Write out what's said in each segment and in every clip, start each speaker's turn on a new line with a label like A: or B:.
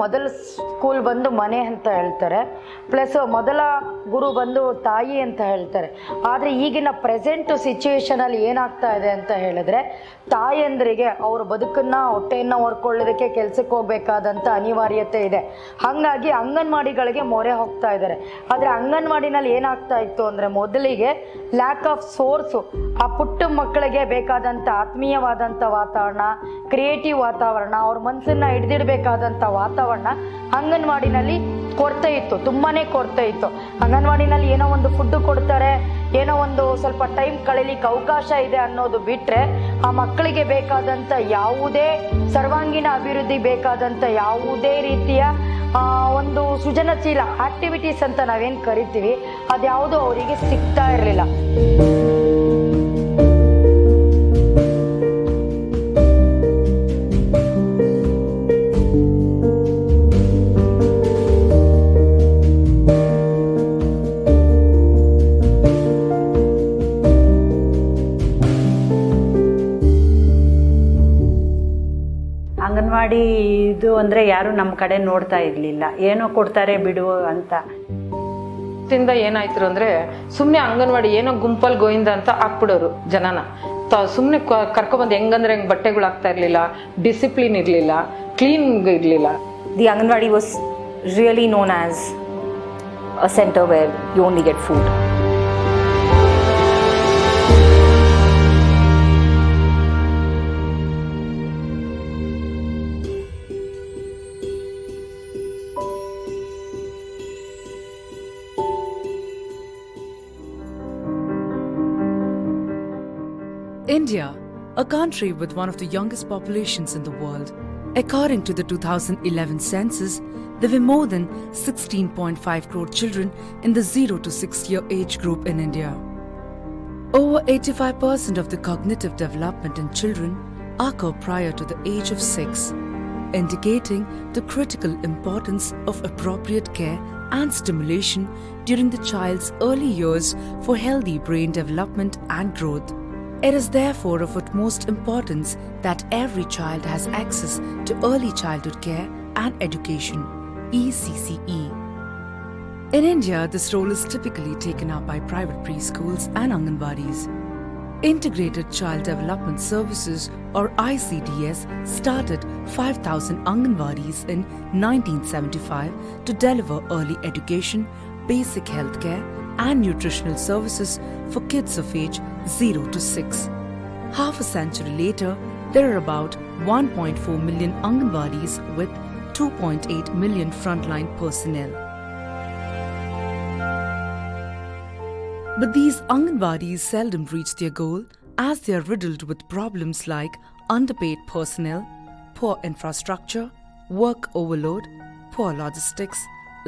A: ಮೊದಲ ಸ್ಕೂಲ್ ಬಂದು ಮನೆ ಅಂತ ಹೇಳ್ತಾರೆ, ಪ್ಲಸ್ ಮೊದಲ ಗುರು ಬಂದು ತಾಯಿ ಅಂತ ಹೇಳ್ತಾರೆ. ಆದರೆ ಈಗಿನ ಪ್ರೆಸೆಂಟ್ ಸಿಚುವೇಶನಲ್ಲಿ ಏನಾಗ್ತಾ ಇದೆ ಅಂತ ಹೇಳಿದ್ರೆ, ತಾಯಂದ್ರಿಗೆ ಅವ್ರ ಬದುಕನ್ನು ಹೊಟ್ಟೆಯನ್ನು ಹೊರ್ಕೊಳ್ಳೋದಕ್ಕೆ ಕೆಲಸಕ್ಕೆ ಹೋಗ್ಬೇಕಾದಂಥ ಅನಿವಾರ್ಯತೆ ಇದೆ. ಹಾಗಾಗಿ ಅಂಗನವಾಡಿಗಳಿಗೆ ಮೊರೆ ಹೋಗ್ತಾ ಇದ್ದಾರೆ. ಆದರೆ ಅಂಗನವಾಡಿನಲ್ಲಿ ಏನಾಗ್ತಾ ಇತ್ತು ಅಂದರೆ, ಮೊದಲಿಗೆ ಲ್ಯಾಕ್ ಆಫ್ ಸೋರ್ಸು, ಆ ಪುಟ್ಟ ಮಕ್ಕಳಿಗೆ ಬೇಕಾದಂಥ ಆತ್ಮೀಯವಾದಂಥ ವಾತಾವರಣ, ಕ್ರಿಯೇಟಿವ್ ವಾತಾವರಣ, ಅವ್ರ ಮನಸ್ಸನ್ನು ಹಿಡಿದಿಡಬೇಕಾದಂಥ ವಾತಾವರಣ ಅಂಗನವಾಡಿನಲ್ಲಿ ಕೊರತೆ ಇತ್ತು, ತುಂಬಾ ಕೊರತೆ ಇತ್ತು. ಅಂಗನವಾಡಿನಲ್ಲಿ ಏನೋ ಒಂದು ಫುಡ್ಡು ಕೊಡ್ತಾರೆ, ಏನೋ ಒಂದು ಸ್ವಲ್ಪ ಟೈಮ್ ಕಳೀಲಿಕ್ಕೆ ಅವಕಾಶ ಇದೆ ಅನ್ನೋದು ಬಿಟ್ಟರೆ, ಆ ಮಕ್ಕಳಿಗೆ ಬೇಕಾದಂಥ ಯಾವುದೇ ಸರ್ವಾಂಗೀಣ ಅಭಿವೃದ್ಧಿ ಬೇಕಾದಂಥ ಯಾವುದೇ ರೀತಿಯ ಒಂದು ಸೃಜನಶೀಲ ಆಕ್ಟಿವಿಟೀಸ್ ಅಂತ ನಾವೇನು ಕರಿತೀವಿ, ಅದ್ಯಾವುದೂ ಅವರಿಗೆ ಸಿಗ್ತಾ ಇರಲಿಲ್ಲ.
B: ಅಂಗನವಾಡಿ ಇದು ಅಂದರೆ ಯಾರು ನಮ್ಮ ಕಡೆ ನೋಡ್ತಾ ಇರಲಿಲ್ಲ, ಏನೋ ಕೊಡ್ತಾರೆ ಬಿಡು ಅಂತ.
C: ಏನಾಯ್ತು ಅಂದರೆ, ಸುಮ್ಮನೆ ಅಂಗನವಾಡಿ ಏನೋ ಗುಂಪಲ್ಲಿ ಗೋಯಿಂದ ಅಂತ ಹಾಕ್ಬಿಡೋರು ಜನನ. ಸುಮ್ಮನೆ ಕರ್ಕೊಬಂದು ಹೆಂಗಂದ್ರೆ ಹೆಂಗೆ ಬಟ್ಟೆಗಳು ಆಗ್ತಾ ಇರಲಿಲ್ಲ, ಡಿಸಿಪ್ಲಿನ್ ಇರಲಿಲ್ಲ, ಕ್ಲೀನ್ ಇರಲಿಲ್ಲ.
D: The Anganwadi was really known as a center where you only get food.
E: India, a country with one of the youngest populations in the world. According to the 2011 census, there were more than 16.5 crore children in the 0 to 6 year age group in India. Over 85% of the cognitive development in children occur prior to the age of 6, indicating the critical importance of appropriate care and stimulation during the child's early years for healthy brain development and growth. It is therefore of utmost importance that every child has access to early childhood care and education, ECCE. In India, this role is typically taken up by private preschools and Anganwadis. Integrated Child Development Services, or ICDS, started 5,000 Anganwadis in 1975 to deliver early education, basic healthcare, and nutritional services for kids of age 0 to 6. Half a century later, there are about 1.4 million Anganwadis with 2.8 million frontline personnel. But these Anganwadis seldom reach their goal, as they are riddled with problems like underpaid personnel, poor infrastructure, work overload, poor logistics,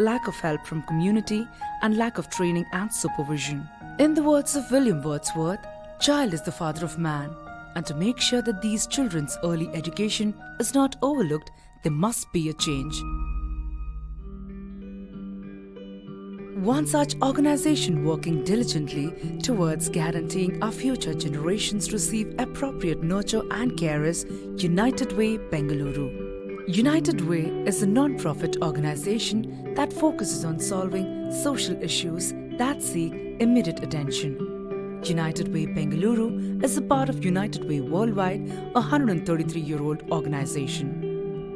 E: lack of help from community, and lack of training and supervision. In the words of William Wordsworth, child is the father of man, and to make sure that these children's early education is not overlooked, there must be a change. One such organization working diligently towards guaranteeing our future generations receive appropriate nurture and care is United Way, Bengaluru. United Way is a non-profit organization that focuses on solving social issues that seek immediate attention. United Way Bengaluru is a part of United Way Worldwide, a 133-year-old organization.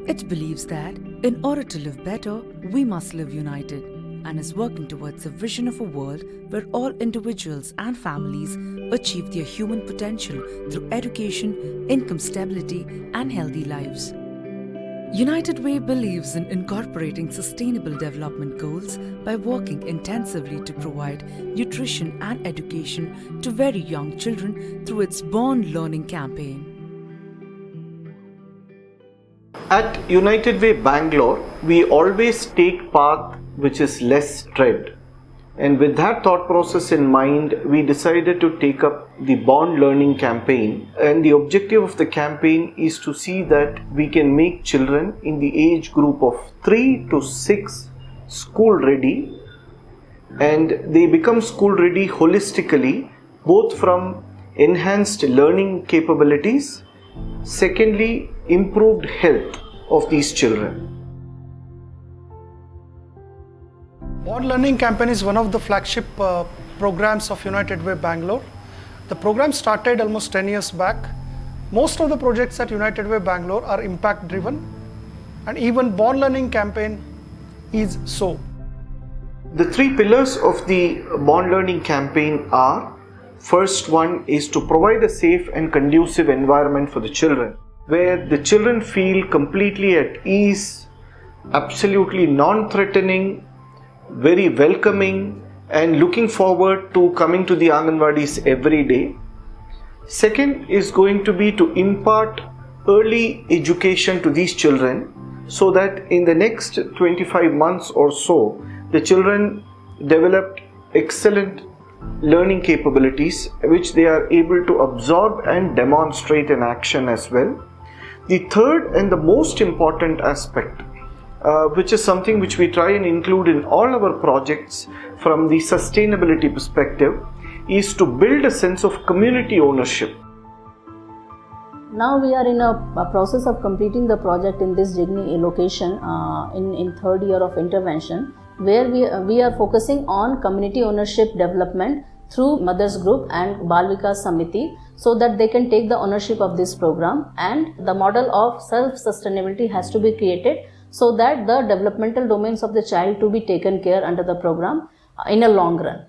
E: It believes that in order to live better, we must live united, and is working towards a vision of a world where all individuals and families achieve their human potential through education, income stability, and healthy lives. United Way believes in incorporating sustainable development goals by working intensively to provide nutrition and education to very young children through its Born Learning campaign.
F: At United Way Bangalore, we always take path which is less tread. And with that thought process in mind, we decided to take up the Born Learning campaign. And the objective of the campaign is to see that we can make children in the age group of 3 to 6 school ready, and they become school ready holistically, both from enhanced learning capabilities, secondly, improved health of these children.
G: Born Learning Campaign is one of the flagship programs of United Way Bangalore. The program started almost 10 years back. Most of the projects at United Way Bangalore are impact driven, and even Born Learning Campaign is so.
F: The three pillars of the Born Learning Campaign are: first one is to provide a safe and conducive environment for the children, where the children feel completely at ease, absolutely non-threatening, very welcoming, and looking forward to coming to the Anganwadis every day. Second is going to be to impart early education to these children, so that in the next 25 months or so, the children develop excellent learning capabilities which they are able to absorb and demonstrate in action as well. The third and the most important aspect, which is something which we try and include in all our projects from the sustainability perspective, is to build a sense of community ownership.
H: Now we are in a process of completing the project in this Jigni location in third year of intervention, where we are focusing on community ownership development through Mothers Group and Bal Vikas Samiti, so that they can take the ownership of this program, and the model of self-sustainability has to be created so that the developmental domains of the child to be taken care under the program in a long run.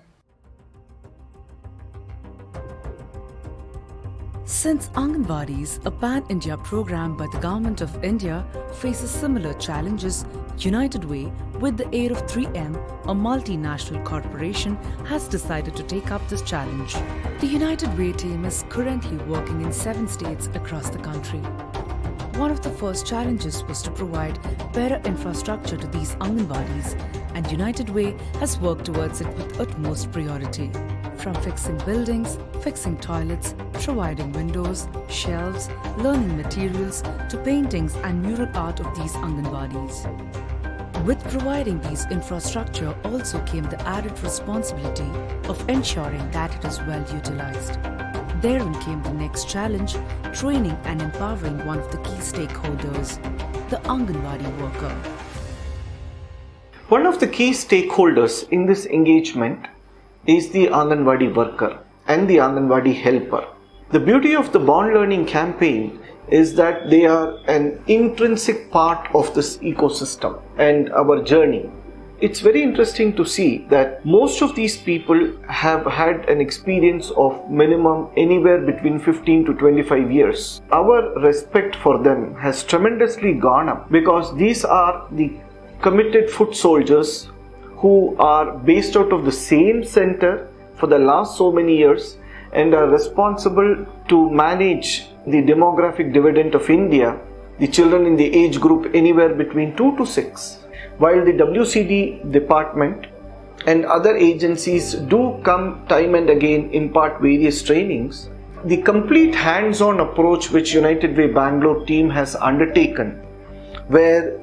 E: Since Anganwadis, a pan-India program by the Government of India, faces similar challenges, United Way, with the aid of 3M, a multinational corporation, has decided to take up this challenge. The United Way team is currently working in 7 states across the country. One of the first challenges was to provide better infrastructure to these Anganwadis, and United Way has worked towards it with utmost priority. From fixing buildings, fixing toilets, providing windows, shelves, learning materials, to paintings and mural art of these Anganwadis. With providing these infrastructure also came the added responsibility of ensuring that it is well utilized. Therein came the next challenge, training and empowering one of the key stakeholders, the Anganwadi worker.
F: One of the key stakeholders in this engagement is the Anganwadi worker and the Anganwadi helper. The beauty of the Born Learning Campaign is that they are an intrinsic part of this ecosystem and our journey. It's very interesting to see that most of these people have had an experience of minimum anywhere between 15 to 25 years. Our respect for them has tremendously gone up, because these are the committed foot soldiers who are based out of the same center for the last so many years and are responsible to manage the demographic dividend of India, the children in the age group anywhere between 2 to 6. While the WCD department and other agencies do come time and again impart various trainings, the complete hands-on approach which United Way Bangalore team has undertaken, where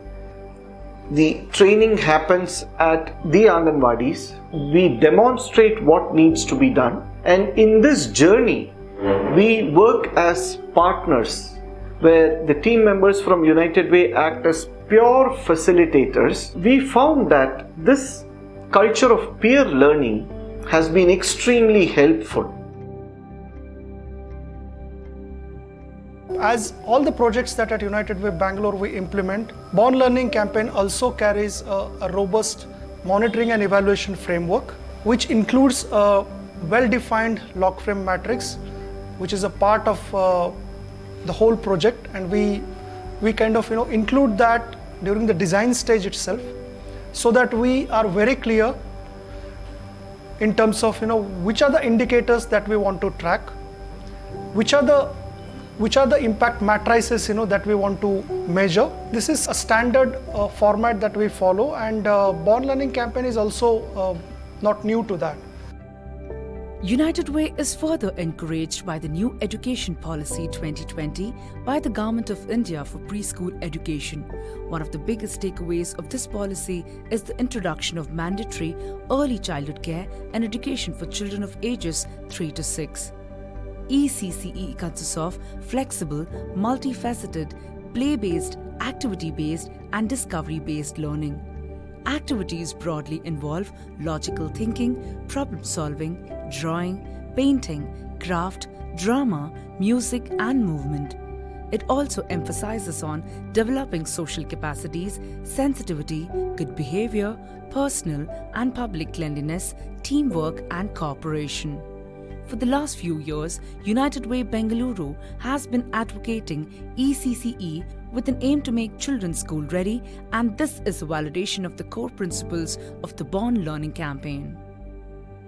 F: the training happens at the Anganwadis, we demonstrate what needs to be done, and in this journey we work as partners, where the team members from United Way act as pure facilitators. We found that this culture of peer learning has been extremely helpful.
G: As all the projects that at United Way Bangalore we implement, Born Learning Campaign also carries a robust monitoring and evaluation framework, which includes a well-defined log frame matrix, which is a part of the whole project, and we kind of include that during the design stage itself, so that we are very clear in terms of which are the indicators that we want to track, which are the impact matrices that we want to measure. This is a standard format that we follow, and Born Learning Campaign is also not new to that.
E: United Way is further encouraged by the new Education Policy 2020 by the Government of India for preschool education. One of the biggest takeaways of this policy is the introduction of mandatory early childhood care and education for children of ages 3 to 6. ECCE consists of flexible, multifaceted, play-based, activity-based and discovery-based learning. activities broadly involve logical thinking, problem solving, drawing, painting, craft, drama, music, and movement. It also emphasizes on developing social capacities, sensitivity, good behavior, personal and public cleanliness, teamwork, and cooperation. For the last few years, United Way Bengaluru has been advocating ECCE with an aim to make children school ready, and this is a validation of the core principles of the Born Learning campaign.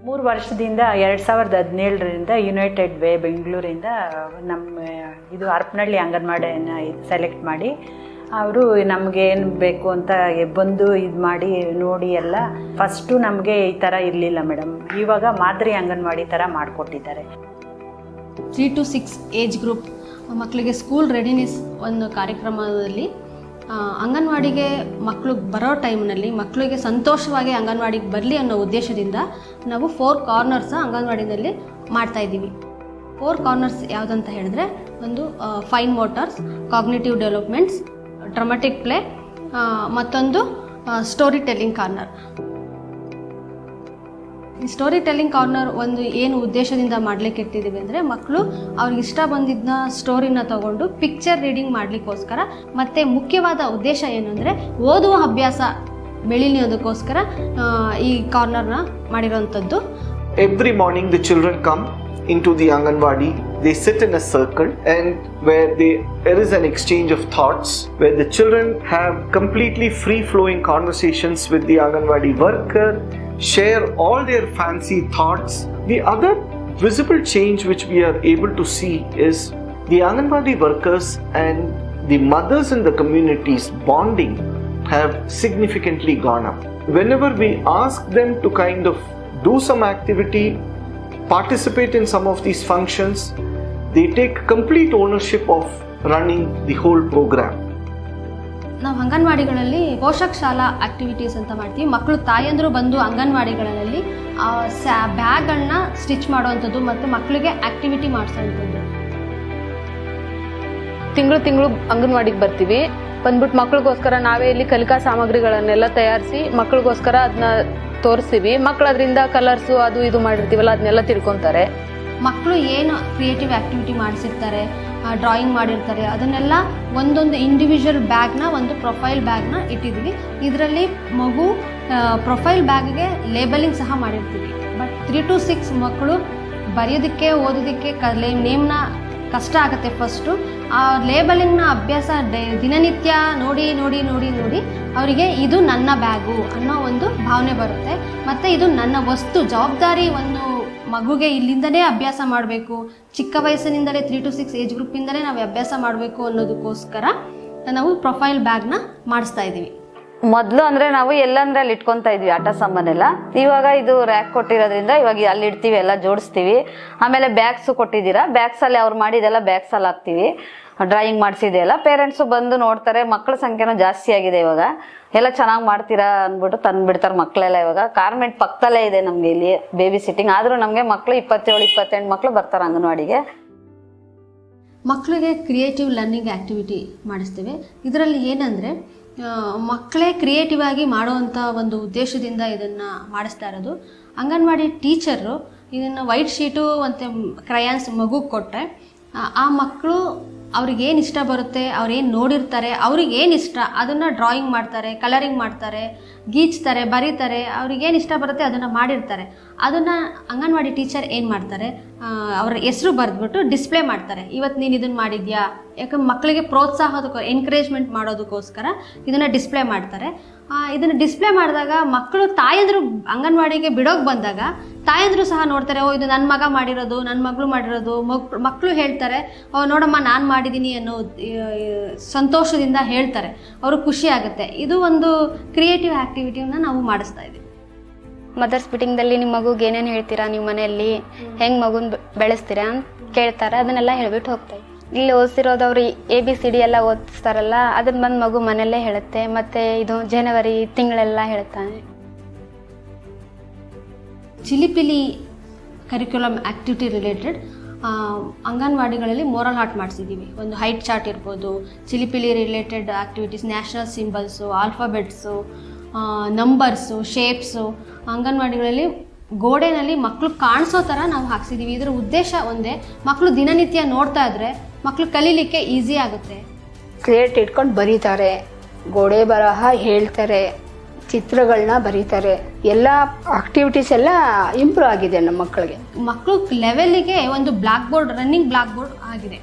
B: 3 ವರ್ಷದಿಂದ 2017ರಿಂದ United way ಬೆಂಗಳೂರಿಂದ ನಮ್ಮ ಇದು Harapanahalli ಅಂಗನವಾಡಿನ select ಮಾಡಿ ಅವರು ನಮಗೆ ಏನು ಬೇಕು ಅಂತ ಬಂದು ಇದು ಮಾಡಿ ನೋಡಿ ಎಲ್ಲ ಫಸ್ಟು ನಮಗೆ ಈ ಥರ ಇರಲಿಲ್ಲ ಮೇಡಮ್. ಇವಾಗ ಮಾದರಿ ಅಂಗನವಾಡಿ ಥರ ಮಾಡಿಕೊಟ್ಟಿದ್ದಾರೆ.
I: 3 to 6 ಏಜ್ ಗ್ರೂಪ್ ಮಕ್ಕಳಿಗೆ ಸ್ಕೂಲ್ ರೆಡಿನೆಸ್ ಒಂದು ಕಾರ್ಯಕ್ರಮದಲ್ಲಿ ಅಂಗನವಾಡಿಗೆ ಮಕ್ಕಳು ಬರೋ ಟೈಮ್ನಲ್ಲಿ ಮಕ್ಕಳಿಗೆ ಸಂತೋಷವಾಗಿ ಅಂಗನವಾಡಿಗೆ ಬರಲಿ ಅನ್ನೋ ಉದ್ದೇಶದಿಂದ ನಾವು 4 ಕಾರ್ನರ್ಸ್ ಅಂಗನವಾಡಿನಲ್ಲಿ ಮಾಡ್ತಾಯಿದ್ದೀವಿ. 4 ಕಾರ್ನರ್ಸ್ ಯಾವುದಂತ ಹೇಳಿದ್ರೆ, ಒಂದು fine motors, cognitive developments, dramatic play, ಮತ್ತೊಂದು ಸ್ಟೋರಿ ಟೆಲ್ಲಿಂಗ್ ಕಾರ್ನರ್. ಈ ಸ್ಟೋರಿ ಟೆಲ್ಲಿಂಗ್ ಕಾರ್ನರ್ ಒಂದು ಏನು ಉದ್ದೇಶದಿಂದ ಮಾಡಲಿಕ್ಕೆ ಇಟ್ಟಿದ್ದೀವಿ ಅಂದರೆ, ಮಕ್ಕಳು ಅವ್ರಿಗೆ ಇಷ್ಟ ಬಂದಿದ್ದನ್ನ ಸ್ಟೋರಿನ ತಗೊಂಡು ಪಿಕ್ಚರ್ ರೀಡಿಂಗ್ ಮಾಡಲಿಕ್ಕೋಸ್ಕರ, ಮತ್ತು ಮುಖ್ಯವಾದ ಉದ್ದೇಶ ಏನು ಅಂದರೆ ಓದುವ ಅಭ್ಯಾಸ ಬೆಳೀಲಿ ಅದಕ್ಕೋಸ್ಕರ ಈ ಕಾರ್ನರ್ನ ಮಾಡಿರೋವಂಥದ್ದು.
F: Every morning the children come into the Anganwadi, they sit in a circle, and where there is an exchange of thoughts, where the children have completely free flowing conversations with the Anganwadi worker, share all their fancy thoughts. The other visible change which we are able to see is the Anganwadi workers and the mothers in the communities bonding have significantly gone up. Whenever we ask them to kind of do some activity, participate in some of these functions, they take complete ownership of running the whole program.
I: ನಾವು ಅಂಗನವಾಡಿಗಳಲ್ಲಿ ಪೋಷಕ ಶಾಲಾ activities ಅಂತ ಮಾಡ್ತೀವಿ. ಮಕ್ಕಳು ತಾಯಂದರು ಬಂದು ಅಂಗನವಾಡಿಗಳಲ್ಲಿ ಬ್ಯಾಗ್ಗಳನ್ನ stitch ಮಾಡುವಂಥದ್ದು ಮತ್ತು ಮಕ್ಕಳಿಗೆ ಆಕ್ಟಿವಿಟಿ ಮಾಡಿಸೋವಂಥದ್ದು.
C: ತಿಂಗಳು ಅಂಗನವಾಡಿಗೆ ಬರ್ತೀವಿ. ಬಂದ್ಬಿಟ್ಟು ಮಕ್ಳಿಗೋಸ್ಕರ ನಾವೇ ಇಲ್ಲಿ ಕಲಿಕಾ ಸಾಮಗ್ರಿಗಳನ್ನೆಲ್ಲ ತಯಾರಿಸಿ ಮಕ್ಳಿಗೋಸ್ಕರ ಅದನ್ನ ತೋರಿಸ್ತೀವಿ. ಮಕ್ಳು ಅದರಿಂದ ಕಲರ್ಸು ಅದು ಇದು ಮಾಡಿರ್ತೀವಲ್ಲ ಅದನ್ನೆಲ್ಲ ತಿಳ್ಕೊತಾರೆ.
I: ಮಕ್ಕಳು ಏನು ಕ್ರಿಯೇಟಿವ್ ಆ್ಯಕ್ಟಿವಿಟಿ ಮಾಡಿಸಿರ್ತಾರೆ, ಡ್ರಾಯಿಂಗ್ ಮಾಡಿರ್ತಾರೆ, ಅದನ್ನೆಲ್ಲ ಒಂದೊಂದು ಇಂಡಿವಿಜುವಲ್ ಬ್ಯಾಗ್ನ, ಒಂದು ಪ್ರೊಫೈಲ್ ಬ್ಯಾಗ್ನ ಇಟ್ಟಿದ್ದೀವಿ. ಇದರಲ್ಲಿ ಮಗು ಪ್ರೊಫೈಲ್ ಬ್ಯಾಗ್ಗೆ ಲೇಬಲಿಂಗ್ ಸಹ ಮಾಡಿರ್ತೀವಿ. ಬಟ್ 3 to 6 ಮಕ್ಕಳು ಬರೆಯೋದಕ್ಕೆ ಓದೋದಕ್ಕೆ ನೇಮ್ನ ಕಷ್ಟ ಆಗುತ್ತೆ. ಫಸ್ಟು ಆ ಲೇಬಲಿಂಗ್ನ ಅಭ್ಯಾಸ ದಿನನಿತ್ಯ ನೋಡಿ ನೋಡಿ ನೋಡಿ ನೋಡಿ ಅವರಿಗೆ ಇದು ನನ್ನ ಬ್ಯಾಗು ಅನ್ನೋ ಒಂದು ಭಾವನೆ ಬರುತ್ತೆ. ಮತ್ತು ಇದು ನನ್ನ ವಸ್ತು, ಜವಾಬ್ದಾರಿ ಒಂದು ಮಗುಗೆ ಇಲ್ಲಿಂದಲೇ ಅಭ್ಯಾಸ ಮಾಡಬೇಕು, ಚಿಕ್ಕ ವಯಸ್ಸಿನಿಂದಲೇ 3 to 6 ಏಜ್ ಗ್ರೂಪಿಂದಲೇ ನಾವು ಅಭ್ಯಾಸ ಮಾಡಬೇಕು ಅನ್ನೋದಕ್ಕೋಸ್ಕರ ನಾವು ಪ್ರೊಫೈಲ್ ಬ್ಯಾಗ್ನ ಮಾಡಿಸ್ತಾ ಇದ್ದೀವಿ.
J: ಮೊದಲು ಅಂದರೆ ನಾವು ಎಲ್ಲಂದ್ರೆ ಅಲ್ಲಿ ಇಟ್ಕೊತಾ ಇದ್ವಿ ಆಟ ಸಾಮಾನೆಲ್ಲ. ಇವಾಗ ಇದು ರ್ಯಾಕ್ ಕೊಟ್ಟಿರೋದ್ರಿಂದ ಇವಾಗ ಅಲ್ಲಿ ಇಡ್ತೀವಿ, ಎಲ್ಲ ಜೋಡಿಸ್ತೀವಿ. ಆಮೇಲೆ ಬ್ಯಾಗ್ಸು ಕೊಟ್ಟಿದ್ದೀರಾ, ಬ್ಯಾಗ್ಸಲ್ಲಿ ಅವ್ರು ಮಾಡಿದೆಲ್ಲ ಬ್ಯಾಗ್ಸಲ್ಲಿ ಹಾಕ್ತೀವಿ. ಡ್ರಾಯಿಂಗ್ ಮಾಡಿಸಿದೆಯಲ್ಲ ಪೇರೆಂಟ್ಸು ಬಂದು ನೋಡ್ತಾರೆ. ಮಕ್ಕಳ ಸಂಖ್ಯೆನೂ ಜಾಸ್ತಿ ಆಗಿದೆ ಇವಾಗ. ಎಲ್ಲ ಚೆನ್ನಾಗಿ ಮಾಡ್ತೀರಾ ಅಂದ್ಬಿಟ್ಟು ತಂದುಬಿಡ್ತಾರೆ ಮಕ್ಕಳೆಲ್ಲ. ಇವಾಗ ಕಾರ್ಮೆಂಟ್ ಪಕ್ಕದಲ್ಲೇ ಇದೆ ನಮಗೆ ಇಲ್ಲಿ ಬೇಬಿ ಸಿಟ್ಟಿಂಗ್. ಆದರೂ ನಮಗೆ ಮಕ್ಕಳು 27-28 ಮಕ್ಕಳು ಬರ್ತಾರೆ ಅಂಗನವಾಡಿಗೆ.
I: ಮಕ್ಕಳಿಗೆ ಕ್ರಿಯೇಟಿವ್ ಲರ್ನಿಂಗ್ ಆ್ಯಕ್ಟಿವಿಟಿ ಮಾಡಿಸ್ತೇವೆ. ಇದರಲ್ಲಿ ಏನಂದರೆ ಮಕ್ಕಳೇ ಕ್ರಿಯೇಟಿವ್ ಆಗಿ ಮಾಡುವಂಥ ಒಂದು ಉದ್ದೇಶದಿಂದ ಇದನ್ನು ಮಾಡಿಸ್ತಾ ಇರೋದು. ಅಂಗನವಾಡಿ ಟೀಚರು ಇದನ್ನು ವೈಟ್ ಶೀಟು ಮತ್ತು ಕ್ರಯಾನ್ಸ್ ಮಗುಗೆ ಕೊಟ್ಟರೆ ಆ ಮಕ್ಕಳು ಅವ್ರಿಗೇನು ಇಷ್ಟ ಬರುತ್ತೆ, ಅವ್ರೇನು ನೋಡಿರ್ತಾರೆ, ಅವ್ರಿಗೇನು ಇಷ್ಟ ಅದನ್ನು ಡ್ರಾಯಿಂಗ್ ಮಾಡ್ತಾರೆ, ಕಲರಿಂಗ್ ಮಾಡ್ತಾರೆ, ಗೀಚ್ತಾರೆ, ಬರೀತಾರೆ. ಅವ್ರಿಗೇನು ಇಷ್ಟ ಬರುತ್ತೆ ಅದನ್ನು ಮಾಡಿರ್ತಾರೆ. ಅದನ್ನು ಅಂಗನವಾಡಿ ಟೀಚರ್ ಏನು ಮಾಡ್ತಾರೆ, ಅವ್ರ ಹೆಸರು ಬರೆದ್ಬಿಟ್ಟು ಡಿಸ್ಪ್ಲೇ ಮಾಡ್ತಾರೆ. ಇವತ್ತು ನೀನು ಇದನ್ನು ಮಾಡಿದ್ಯಾ, ಯಾಕಂದ್ರೆ ಮಕ್ಕಳಿಗೆ ಪ್ರೋತ್ಸಾಹದ ಎನ್ಕರೇಜ್ಮೆಂಟ್ ಮಾಡೋದಕ್ಕೋಸ್ಕರ ಇದನ್ನು ಡಿಸ್ಪ್ಲೇ ಮಾಡ್ತಾರೆ. ಇದನ್ನು ಡಿಸ್ಪ್ಲೇ ಮಾಡಿದಾಗ ಮಕ್ಕಳು ತಾಯಂದರು ಅಂಗನವಾಡಿಗೆ ಬಿಡೋಕೆ ಬಂದಾಗ ತಾಯಂದರು ಸಹ ನೋಡ್ತಾರೆ, ಓ ಇದು ನನ್ನ ಮಗ ಮಾಡಿರೋದು, ನನ್ನ ಮಗಳು ಮಾಡಿರೋದು. ಮಕ್ಕಳು ಹೇಳ್ತಾರೆ, ಓ ನೋಡಮ್ಮ ನಾನು ಮಾಡಿದ್ದೀನಿ ಅನ್ನೋ ಸಂತೋಷದಿಂದ ಹೇಳ್ತಾರೆ. ಅವರು ಖುಷಿ ಆಗುತ್ತೆ. ಇದು ಒಂದು ಕ್ರಿಯೇಟಿವ್ ಆ್ಯಕ್ಟಿವಿಟಿಯನ್ನು ನಾವು ಮಾಡಿಸ್ತಾ ಇದ್ದೀವಿ.
K: ಮದರ್ಸ್ ಮೀಟಿಂಗ್ದಲ್ಲಿ ನಿಮ್ಮ ಮಗುಗೆ ಏನೇನು ಹೇಳ್ತೀರಾ, ನೀವು ಮನೆಯಲ್ಲಿ ಹೆಂಗೆ ಮಗುನ ಬೆಳೆಸ್ತೀರಾ ಅಂತ ಕೇಳ್ತಾರೆ. ಅದನ್ನೆಲ್ಲ ಹೇಳ್ಬಿಟ್ಟು ಹೋಗ್ತಾರೆ. ಇಲ್ಲಿ ಓದಿಸಿರೋದವ್ರು ABCD ಎಲ್ಲ ಓದಿಸ್ತಾರಲ್ಲ, ಅದನ್ನ ಬಂದು ಮಗು ಮನೆಯಲ್ಲೇ ಹೇಳುತ್ತೆ. ಮತ್ತು ಇದು ಜನವರಿ ತಿಂಗಳೆಲ್ಲ ಹೇಳ್ತಾನೆ.
I: ಚಿಲಿಪಿಲಿ ಕರಿಕ್ಯುಲಮ್ ಆ್ಯಕ್ಟಿವಿಟಿ ರಿಲೇಟೆಡ್ ಅಂಗನವಾಡಿಗಳಲ್ಲಿ ಮೋರಲ್ ಆರ್ಟ್ ಮಾಡಿಸಿದ್ದೀವಿ. ಒಂದು ಹೈಟ್ ಚಾರ್ಟ್ ಇರ್ಬೋದು, ಚಿಲಿಪಿಲಿ related activities, national symbols, alphabets, numbers, shapes ಅಂಗನವಾಡಿಗಳಲ್ಲಿ ಗೋಡೆನಲ್ಲಿ ಮಕ್ಕಳು ಕಾಣಿಸೋ ಥರ ನಾವು ಹಾಕ್ಸಿದ್ದೀವಿ. ಇದರ ಉದ್ದೇಶ ಒಂದೇ, ಮಕ್ಕಳು ದಿನನಿತ್ಯ ನೋಡ್ತಾ ಇದ್ರೆ ಮಕ್ಕಳು ಕಲೀಲಿಕ್ಕೆ ಈಸಿ ಆಗುತ್ತೆ.
L: ಸ್ಲೇಟ್ ಇಟ್ಕೊಂಡು ಬರೀತಾರೆ, ಗೋಡೆ ಬರಹ ಹೇಳ್ತಾರೆ, ಚಿತ್ರಗಳನ್ನ ಬರೀತಾರೆ. ಎಲ್ಲ ಆಕ್ಟಿವಿಟೀಸ್ ಎಲ್ಲ ಇಂಪ್ರೂವ್ ಆಗಿದೆ ನಮ್ಮ ಮಕ್ಕಳಿಗೆ.
I: ಮಕ್ಕಳು ಲೆವೆಲ್ಲಿಗೆ ಒಂದು block board, running block board ಆಗಿದೆ.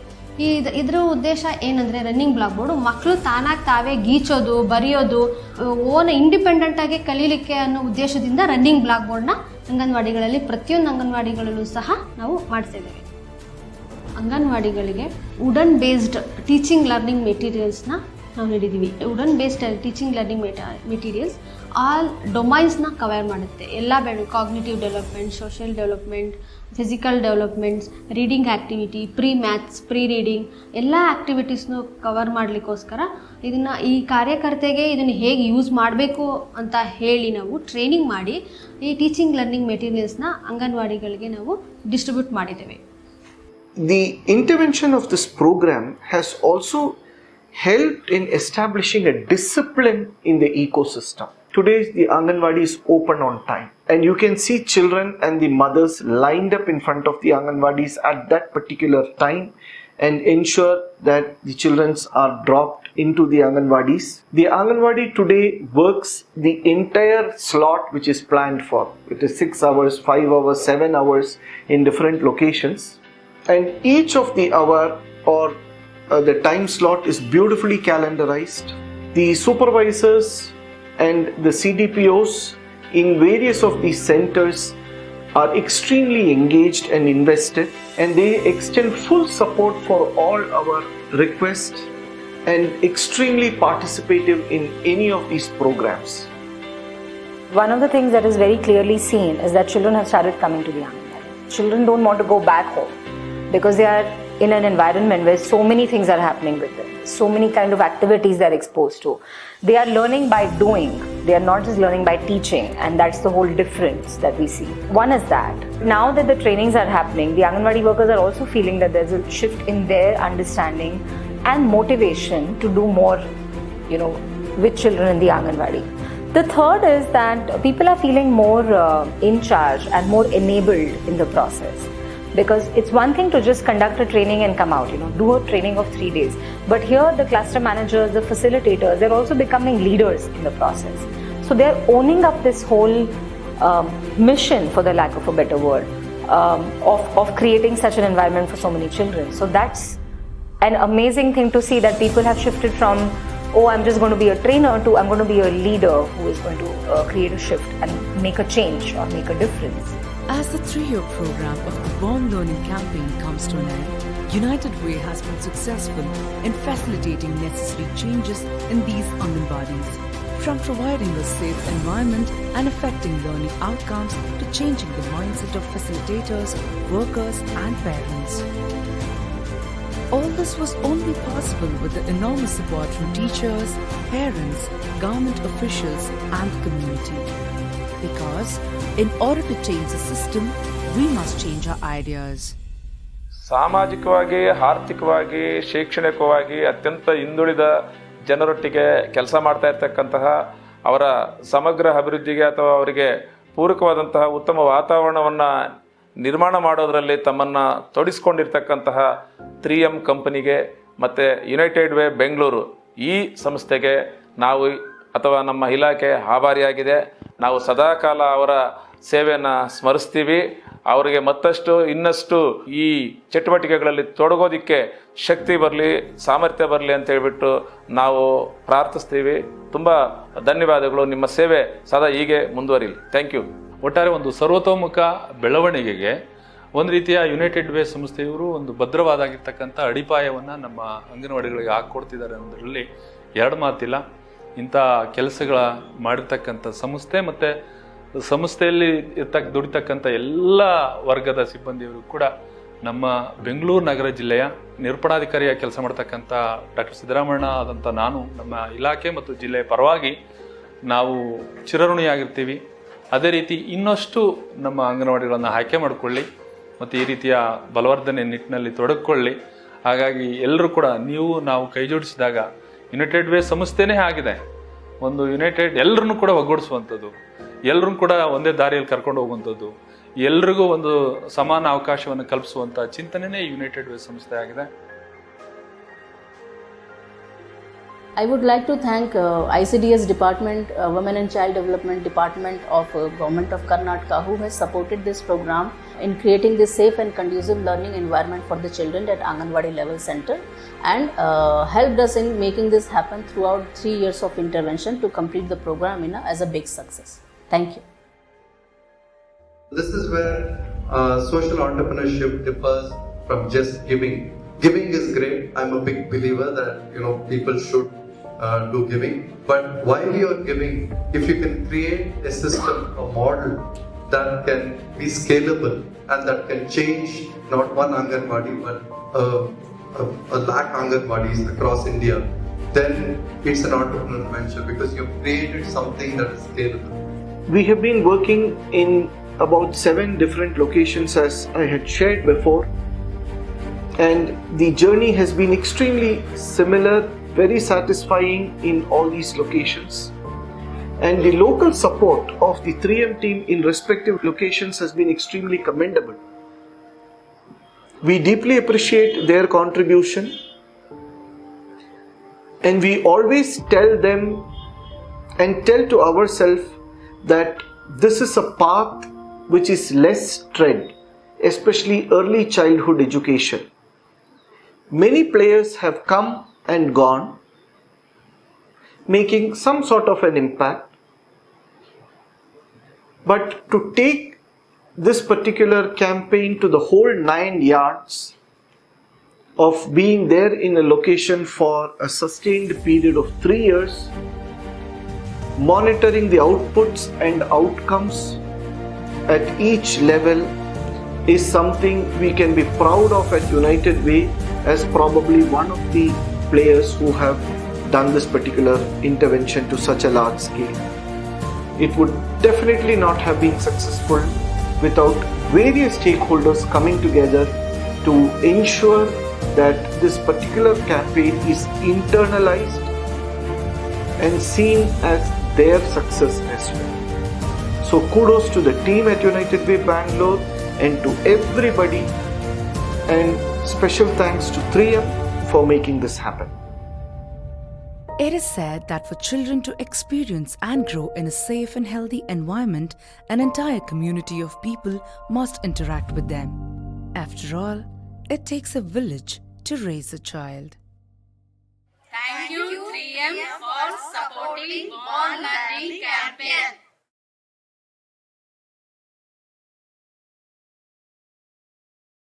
I: ಇದ್ರ ಉದ್ದೇಶ ಏನಂದರೆ, ರನ್ನಿಂಗ್ ಬ್ಲಾಕ್ ಬೋರ್ಡು ಮಕ್ಕಳು ತಾನಾಗಿ ತಾವೇ ಗೀಚೋದು, ಬರೆಯೋದು, ಓನ್ ಇಂಡಿಪೆಂಡೆಂಟ್ ಆಗಿ ಕಲೀಲಿಕ್ಕೆ ಅನ್ನೋ ಉದ್ದೇಶದಿಂದ ರನ್ನಿಂಗ್ ಬ್ಲಾಕ್ ಬೋರ್ಡ್ನ ಅಂಗನವಾಡಿಗಳಲ್ಲಿ ಪ್ರತಿಯೊಂದು ಅಂಗನವಾಡಿಗಳಲ್ಲೂ ಸಹ ನಾವು ಮಾಡಿಸಿದ್ದೇವೆ. ಅಂಗನವಾಡಿಗಳಿಗೆ ವುಡನ್ ಬೇಸ್ಡ್ ಟೀಚಿಂಗ್ ಲರ್ನಿಂಗ್ ಮೆಟೀರಿಯಲ್ಸ್ನ ನಾವು ನೀಡಿದ್ದೀವಿ. Wooden based teaching learning materials all ಡೊಮೈನ್ಸ್ನ ಕವರ್ ಮಾಡುತ್ತೆ. ಎಲ್ಲ cognitive development, social development, physical developments, reading activity, pre maths, pre reading ಎಲ್ಲ ಆ್ಯಕ್ಟಿವಿಟೀಸ್ನು ಕವರ್ ಮಾಡಲಿಕ್ಕೋಸ್ಕರ ಈ ಕಾರ್ಯಕರ್ತೆಗೆ ಇದನ್ನು ಹೇಗೆ ಯೂಸ್ ಮಾಡಬೇಕು ಅಂತ ಹೇಳಿ ನಾವು ಟ್ರೈನಿಂಗ್ ಮಾಡಿ ಈ ಟೀಚಿಂಗ್ ಲರ್ನಿಂಗ್ ಮೆಟೀರಿಯಲ್ಸ್ನ ಅಂಗನವಾಡಿಗಳಿಗೆ ನಾವು ಡಿಸ್ಟ್ರಿಬ್ಯೂಟ್ ಮಾಡಿದ್ದೇವೆ.
F: The intervention of this program has also helped in establishing a discipline in the ecosystem. Today the Anganwadi is open on time, and you can see children and the mothers lined up in front of the Anganwadis at that particular time and ensure that the children are dropped into the Anganwadis. The Anganwadi today works the entire slot which is planned for. It is 6 hours, 5 hours, 7 hours in different locations, and each of the hour or the time slot is beautifully calendarized. The supervisors and the CDPOs in various of these centers are extremely engaged and invested, and they extend full support for all our requests and extremely participative in any of these programs.
D: One of the things that is very clearly seen is that children have started coming to the Anganwadi. Children don't want to go back home because they are in an environment where so many things are happening with them. So many kind of activities they are exposed to. They are learning by doing. They are not just learning by teaching, and that's the whole difference that we see. One is that now that the trainings are happening, the Anganwadi workers are also feeling that there's a shift in their understanding and motivation to do more, with children in the Anganwadi. The third is that people are feeling more in charge and more enabled in the process. Because it's one thing to just conduct a training and come out, do a training of 3 days. But here the cluster managers, the facilitators, they're also becoming leaders in the process. So they're owning up this whole mission, for the lack of a better word, of creating such an environment for so many children. So that's an amazing thing to see, that people have shifted from, I'm just going to be a trainer, to I'm going to be a leader who is going to create a shift and make a change or make a difference.
E: As the 3-year program of the Born Learning campaign comes to an end, United Way has been successful in facilitating necessary changes in these Anganwadis, from providing a safe environment and affecting learning outcomes to changing the mindset of facilitators, workers and parents. All this was only possible with the enormous support from teachers, parents, government officials and the community. Because in order to change the system, we must change our ideas.
M: ಸಾಮಾಜಿಕವಾಗಿ, ಆರ್ಥಿಕವಾಗಿ, ಶೈಕ್ಷಣಿಕವಾಗಿ ಅತ್ಯಂತ ಹಿಂದುಳಿದ ಜನರೊಟ್ಟಿಗೆ ಕೆಲಸ ಮಾಡ್ತಾ ಇರ್ತಕ್ಕಂತಹ ಅವರ ಸಮಗ್ರ ಅಭಿವೃದ್ಧಿಗೆ ಅಥವಾ ಅವರಿಗೆ ಪೂರಕವಾದಂತಹ ಉತ್ತಮ ವಾತಾವರಣವನ್ನು ನಿರ್ಮಾಣ ಮಾಡೋದರಲ್ಲಿ ತಮ್ಮನ್ನು ತೊಡಗಿಸ್ಕೊಂಡಿರ್ತಕ್ಕಂತಹ 3M ಕಂಪನಿಗೆ ಮತ್ತು ಯುನೈಟೆಡ್ ವೇ ಬೆಂಗಳೂರು ಈ ಸಂಸ್ಥೆಗೆ ನಾವು ಅಥವಾ ನಮ್ಮ ಇಲಾಖೆ ಆಭಾರಿಯಾಗಿದೆ. ನಾವು ಸದಾಕಾಲ ಅವರ ಸೇವೆಯನ್ನು ಸ್ಮರಿಸ್ತೀವಿ. ಅವರಿಗೆ ಮತ್ತಷ್ಟು ಇನ್ನಷ್ಟು ಈ ಚಟುವಟಿಕೆಗಳಲ್ಲಿ ತೊಡಗೋದಿಕ್ಕೆ ಶಕ್ತಿ ಬರಲಿ, ಸಾಮರ್ಥ್ಯ ಬರಲಿ ಅಂತ ಹೇಳ್ಬಿಟ್ಟು ನಾವು ಪ್ರಾರ್ಥಿಸ್ತೀವಿ. ತುಂಬ ಧನ್ಯವಾದಗಳು. ನಿಮ್ಮ ಸೇವೆ ಸದಾ ಹೀಗೆ ಮುಂದುವರಿಲಿ. Thank you.
N: ಒಟ್ಟಾರೆ ಒಂದು ಸರ್ವತೋಮುಖ ಬೆಳವಣಿಗೆಗೆ ಒಂದು ರೀತಿಯ ಯುನೈಟೆಡ್ ವೇ ಸಂಸ್ಥೆಯವರು ಒಂದು ಭದ್ರವಾದಾಗಿರ್ತಕ್ಕಂಥ ಅಡಿಪಾಯವನ್ನು ನಮ್ಮ ಅಂಗನವಾಡಿಗಳಿಗೆ ಹಾಕ್ಕೊಡ್ತಿದ್ದಾರೆ ಅನ್ನೋದರಲ್ಲಿ ಎರಡು ಮಾತಿಲ್ಲ. ಇಂಥ ಕೆಲಸಗಳ ಮಾಡಿರ್ತಕ್ಕಂಥ ಸಂಸ್ಥೆ ಮತ್ತು ಸಂಸ್ಥೆಯಲ್ಲಿ ದುಡಿತಕ್ಕಂಥ ಎಲ್ಲ ವರ್ಗದ ಸಿಬ್ಬಂದಿಯವರು ಕೂಡ ನಮ್ಮ ಬೆಂಗಳೂರು ನಗರ ಜಿಲ್ಲೆಯ ನಿರೂಪಣಾಧಿಕಾರಿಯಾಗಿ ಕೆಲಸ ಮಾಡ್ತಕ್ಕಂಥ ಡಾಕ್ಟರ್ ಸಿದ್ದರಾಮಣ್ಣ ಆದಂಥ ನಾನು ನಮ್ಮ ಇಲಾಖೆ ಮತ್ತು ಜಿಲ್ಲೆಯ ಪರವಾಗಿ ನಾವು ಚಿರಋಣಿಯಾಗಿರ್ತೀವಿ. ಅದೇ ರೀತಿ ಇನ್ನಷ್ಟು ನಮ್ಮ ಅಂಗನವಾಡಿಗಳನ್ನು ಆಯ್ಕೆ ಮಾಡಿಕೊಳ್ಳಿ ಮತ್ತು ಈ ರೀತಿಯ ಬಲವರ್ಧನೆ ನಿಟ್ಟಿನಲ್ಲಿ ತೊಡಗಿಕೊಳ್ಳಿ. ಹಾಗಾಗಿ ಎಲ್ಲರೂ ಕೂಡ ನಾವು ಕೈ ಜೋಡಿಸಿದಾಗ ಯುನೈಟೆಡ್ ವೇ ಸಂಸ್ಥೆನೇ ಆಗಿದೆ. ಒಂದು ಯುನೈಟೆಡ್ ಎಲ್ಲರನ್ನೂ ಕೂಡ ಒಗ್ಗೂಡಿಸುವಂಥದ್ದು, ಎಲ್ಲರನ್ನೂ ಕೂಡ ಒಂದೇ ದಾರಿಯಲ್ಲಿ ಕರ್ಕೊಂಡು ಹೋಗುವಂಥದ್ದು, ಎಲ್ರಿಗೂ ಒಂದು ಸಮಾನ ಅವಕಾಶವನ್ನು ಕಲ್ಪಿಸುವಂಥ ಚಿಂತನೆಯೇ ಯುನೈಟೆಡ್ ವೇ ಸಂಸ್ಥೆ ಆಗಿದೆ.
H: I would like to thank ICDS Department, Women and Child Development Department of Government of Karnataka, who has supported this program in creating this safe and conducive learning environment for the children at Anganwadi Level Center, and helped us in making this happen throughout 3 years of intervention to complete the program as a big success. Thank you.
O: This is where social entrepreneurship differs from just giving. Giving is great. I'm a big believer that people should do giving. But while you're giving, if you can create a system, a model that can be scalable and that can change not one Anganwadi but a lakh Anganwadis across India, then it's an entrepreneurial venture because you've created something that is scalable.
F: We have been working in about 7 different locations, as I had shared before, and the journey has been extremely similar, very satisfying in all these locations. And the local support of the 3M team in respective locations has been extremely commendable. We deeply appreciate their contribution, and we always tell them and tell to ourselves that this is a path which is less tread, especially early childhood education. Many players have come and gone, making some sort of an impact. But to take this particular campaign to the whole 9 yards of being there in a location for a sustained period of 3 years, monitoring the outputs and outcomes at each level is something we can be proud of at United Way, as probably one of the players who have done this particular intervention to such a large scale. It would definitely not have been successful without various stakeholders coming together to ensure that this particular campaign is internalized and seen as their success as well. So kudos to the team at United Way Bangalore and to everybody, and special thanks to 3M for making this happen.
E: It is said that for children to experience and grow in a safe and healthy environment, an entire community of people must interact with them. After all, it takes a village to raise a child.
P: Thank you 3M for supporting Born Learning campaign.